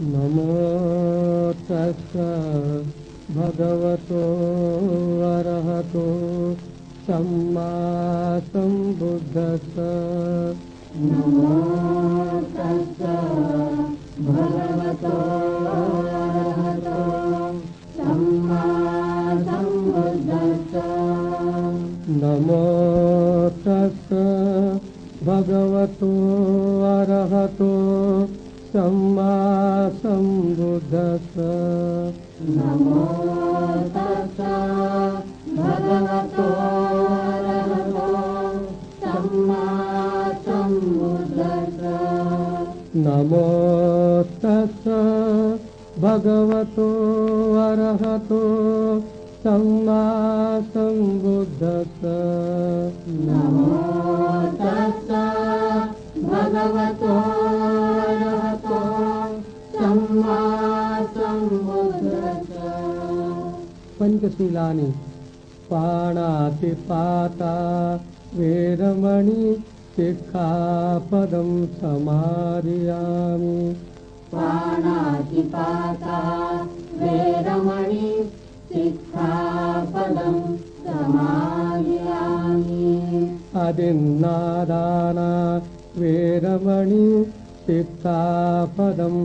नमो तस्सा भगवतो अरहतो सम्मा सम्बुद्धस्सा। नमो तस्सा भगवतो अरहतो सम्मा सम्बुद्धस्सा। नमो तस्सा भगवतो अरहतो सम्मा सम्बुद्धस्सा। नमो तस्सा भगवतो अरहतो सम्मा सम्बुद्धस्सा। नमो तस्सा भगवतो अरहतो सम्मा सम्बुद्धस्सा। नमो तस्सा भगवतो अरहतो सम्मा सम्बुद्धस्सा। पंचशीलानि पाणातिपाता वेरमणि शिक्षापदं समादयामि। पाणातिपाता वेरमणि शिक्षापदं समादयामि। अदिन्नादाना वेरमणि शिक्षापदं